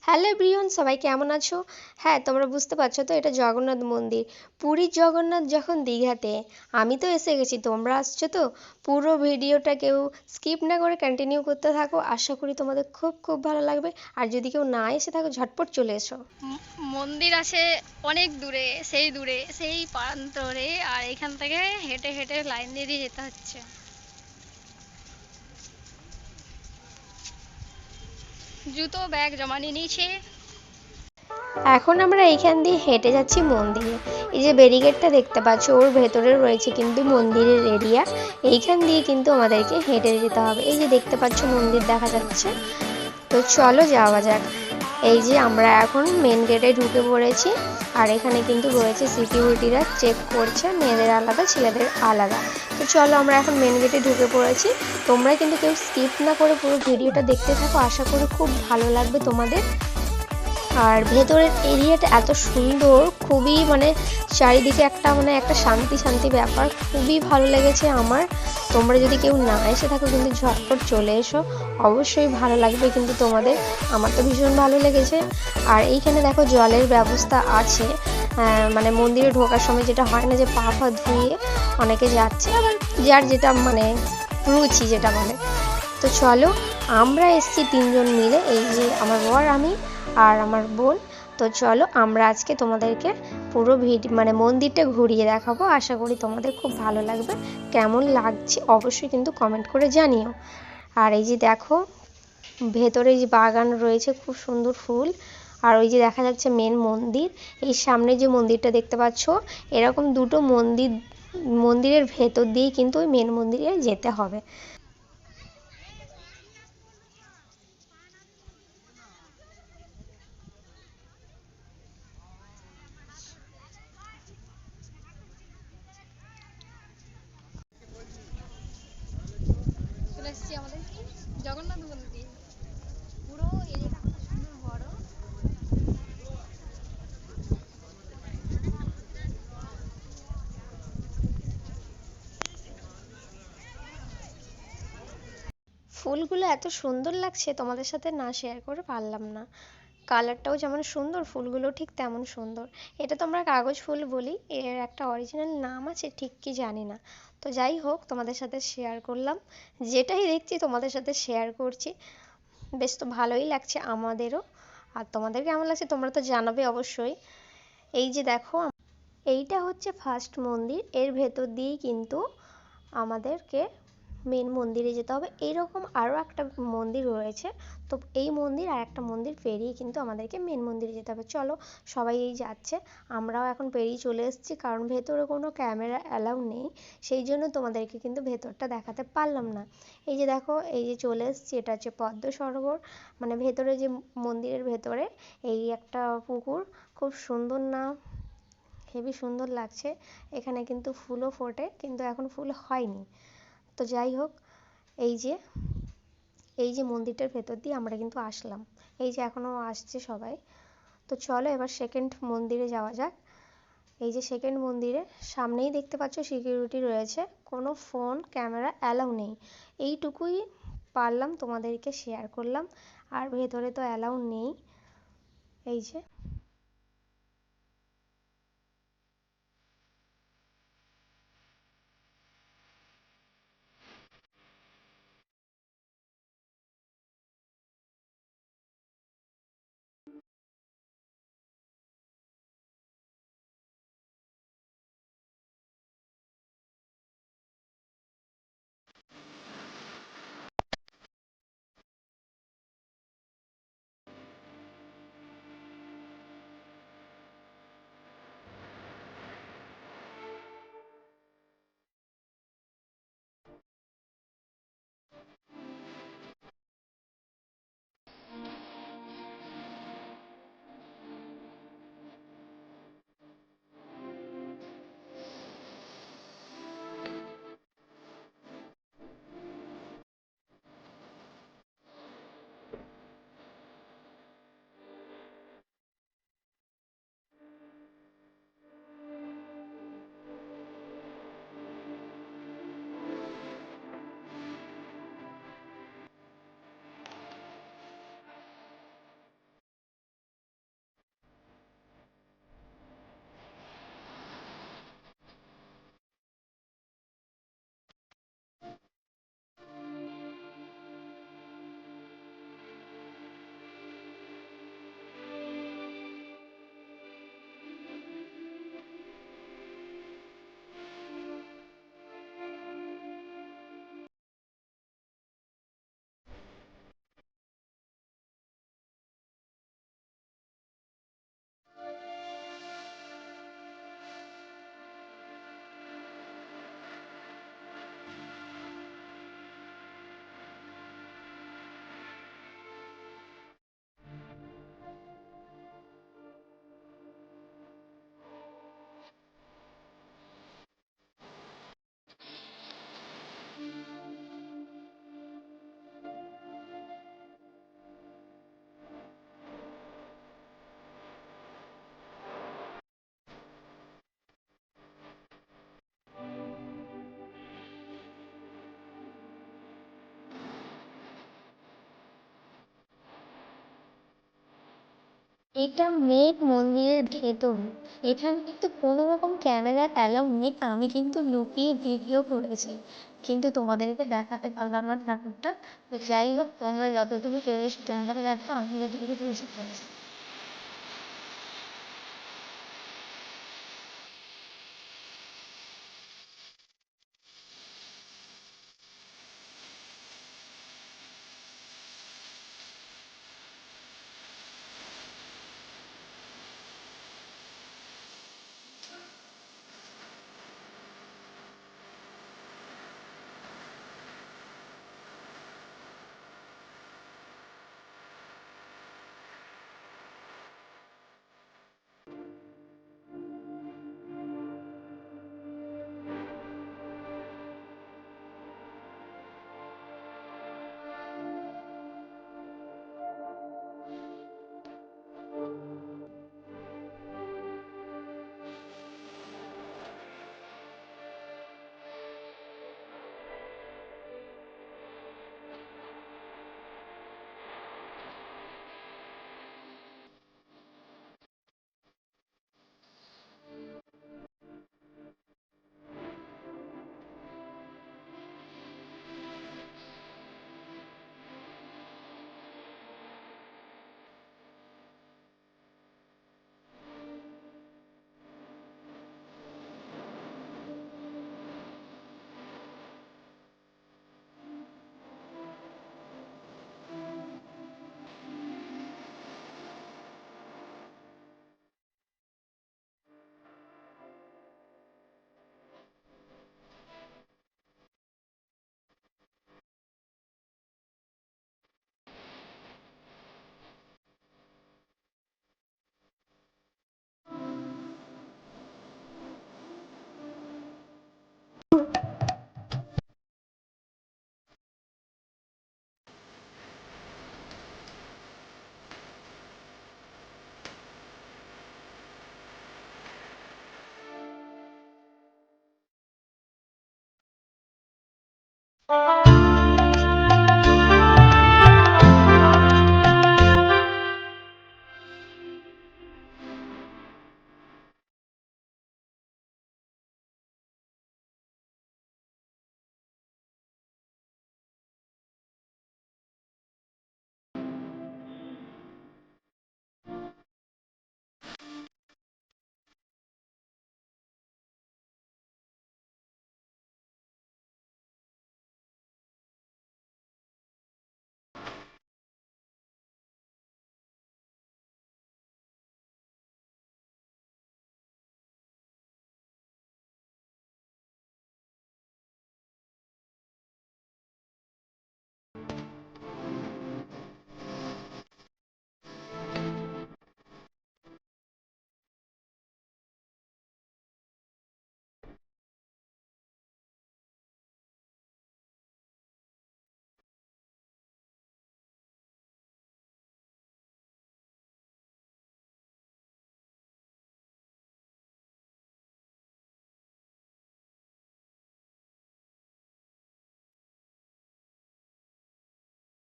Hello everyone, সবাই কেমন আছো? হ্যাঁ, তোমরা বুঝতে পারছো তো, এটা জগন্নাথ মন্দির। পুরীর জগন্নাথ যখন দীঘাতে, আমি তো এসে গেছি, তোমরা আসছো তো? পুরো ভিডিওটা কেউ স্কিপ না করে কন্টিনিউ করতে থাকো, আশা করি তোমাদের খুব খুব ভালো লাগবে। আর যদি কেউ না এসে থাকো, ঝটপট চলে এসো। মন্দির আছে অনেক দূরে সেই প্রান্তরে, আর এখান থেকে হেঁটে হেঁটে লাইন দিয়ে দিয়ে যেতে হচ্ছে। জুতো ব্যাগ জমা নিয়ে নিয়েছে। এখন আমরা এইখান দিয়ে হেঁটে যাচ্ছি মন্দিরে। এই যে ব্যারিকেডটা দেখতে পাচ্ছ, ওর ভেতরে রয়েছে কিন্তু মন্দিরের এরিয়া। এইখান দিয়ে কিন্তু আমাদেরকে হেঁটে যেতে হবে। এই যে দেখতে পাচ্ছ মন্দির দেখা যাচ্ছে। তো চলো যাওয়া যাক। এই যে আমরা এখন মেন গেটে ঢুকে পড়েছি। আর এখানে কিন্তু রয়েছে সিকিউরিটিরা, চেক করছে, মেয়েদের আলাদা ছেলেদের আলাদা। তো চলো আমরা এখন মেন গেটে ঢুকে পড়েছি। তোমরা কিন্তু কেউ স্কিপ না করে পুরো ভিডিওটা দেখতে থাকো, আশা করি খুব ভালো লাগবে তোমাদের। আর ভেতরের এরিয়াটা এত সুন্দর, খুবই চারিদিকে একটা শান্তি শান্তি ব্যাপার, খুবই ভালো লেগেছে আমার। তোমরা যদি কেউ না এসে থাকো কিন্তু ঝটপট চলে এসো, অবশ্যই ভালো লাগবে কিন্তু তোমাদের। আমার তো ভীষণ ভালো লেগেছে। আর এইখানে দেখো জলের ব্যবস্থা আছে। মন্দিরে ঢোকার সময় যেটা হয় না যে পা পা ধুয়ে অনেকে যাচ্ছে, আবার যার যেটা রুচি যেটা বলে। তো চলো, আমরা এসছি তিনজন মিলে, এই যে আমার বর, আমি আর আমার বোন। তো চলো আমরা আজকে তোমাদেরকে পুরো মন্দিরটা ঘুরিয়ে দেখাবো, আশা করি তোমাদের খুব ভালো লাগবে। কেমন লাগছে অবশ্যই কিন্তু কমেন্ট করে জানিও। আর এই যে দেখো, ভেতরে যে বাগান রয়েছে, খুব সুন্দর ফুল। আর ওই যে দেখা যাচ্ছে মেন মন্দির। এই সামনে যে মন্দিরটা দেখতে পাচ্ছ, এরকম দুটো মন্দিরের ভেতর দিয়েই কিন্তু ওই মেন মন্দিরে যেতে হবে। চলে এসেছি আমাদের জগন্নাথ মন্দির। পুরো এরিয়াটা কত সুন্দর বড়। ফুলগুলো এত সুন্দর লাগছে, তোমাদের সাথে না শেয়ার করে পারলাম না। কালারটাও যেমন সুন্দর, ফুলগুলো ঠিক তেমন সুন্দর। এটা তো আমরা কাগজ ফুল বলি, এর একটা অরিজিনাল নাম আছে, ঠিক কি জানি না। তো যাই হোক, তোমাদের সাথে শেয়ার করলাম। যেটাই দেখছি তোমাদের সাথে শেয়ার করছি। বেশ তো ভালোই লাগছে আমাদেরও। আর তোমাদের কেমন লাগছে তোমরা তো জানাবে অবশ্যই। এই যে দেখো, এইটা হচ্ছে ফার্স্ট মন্দির। এর ভেতর দিয়েই কিন্তু আমাদেরকে মেন মন্দিরে যেতে হবে। এইরকম আরও একটা মন্দির রয়েছে। তো এই মন্দির আর একটা মন্দির পেরিয়ে কিন্তু আমাদেরকে মেন মন্দিরে যেতে হবে। চলো, সবাই এই যাচ্ছে, আমরাও এখন পেরিয়ে চলে এসেছি, কারণ ভেতরে কোনো ক্যামেরা অ্যালাউ নেই। সেই জন্য তোমাদেরকে কিন্তু ভেতরটা দেখাতে পারলাম না। এই যে দেখো, এই যে চলে এসেছি, এটা হচ্ছে পদ্ম সরোবর। ভেতরে যে মন্দিরের ভেতরে এই একটা পুকুর, খুব সুন্দর না? হেবি সুন্দর লাগছে। এখানে কিন্তু ফুলও ফোটে, কিন্তু এখন ফুল হয়নি। তো যাই হোক, এই যে এই যে মন্দিরটার ভেতর দিয়ে আমরা কিন্তু আসলাম। এই যে এখনও আসছে সবাই। তো চলো এবার সেকেন্ড মন্দিরে যাওয়া যাক। এই যে সেকেন্ড মন্দিরে সামনেই দেখতে পাচ্ছ সিকিউরিটি রয়েছে, কোনো ফোন ক্যামেরা অ্যালাউ নেই। এইটুকুই পারলাম তোমাদেরকে শেয়ার করলাম। আর ভেতরে তো অ্যালাউ নেই। এই যে এটা মেন মন্দিরের ভেতর। এখানে কিন্তু কোনো রকম ক্যামেরা অ্যালাউ নেই। আমি কিন্তু লুকিয়ে ভিডিও করেছি, কিন্তু তোমাদেরকে দেখাতে পারলাম না ঠাকুরটা। তো যাই হোক, তোমরা যতটুকু পেরেছো তোমরা দেখো, আমি যতটুকু পেরেছি করেছি।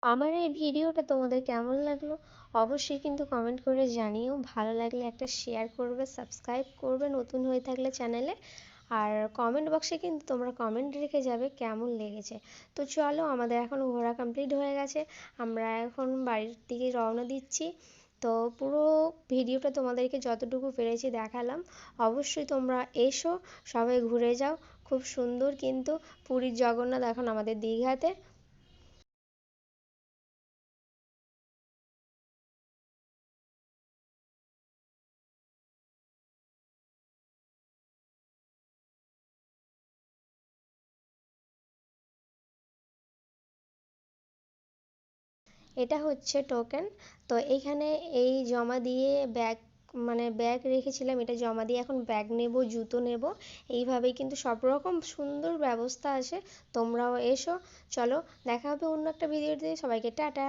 আমার এই ভিডিওটা তোমাদের কেমন লাগলো অবশ্যই কিন্তু কমেন্ট করে জানিও। ভালো লাগলে একটা শেয়ার করবে, সাবস্ক্রাইব করবে নতুন হয়ে থাকলে চ্যানেলে। আর কমেন্ট বক্সে কিন্তু তোমরা কমেন্ট রেখে যাবে কেমন লেগেছে। তো চলো, আমাদের এখন ঘোরা কমপ্লিট হয়ে গেছে, আমরা এখন বাড়ির দিকে রওনা দিচ্ছি। তো পুরো ভিডিওটা তোমাদেরকে যতটুকু পেরেছি দেখালাম। অবশ্যই তোমরা এসো, সবাই ঘুরে যাও। খুব সুন্দর কিন্তু পুরীর জগন্নাথ এখন আমাদের দীঘাতে। এটা হচ্ছে টোকেন। তো এইখানে এই জমা দিয়ে ব্যাগ, মানে ব্যাগ রেখেছিলাম, এটা জমা দিয়ে এখন ব্যাগ নেব, জুতো নেব। এইভাবেই কিন্তু সব রকম সুন্দর ব্যবস্থা আছে। তোমরাও এসো। চলো, দেখা হবে অন্য একটা ভিডিওতে। সবাইকে টাটা।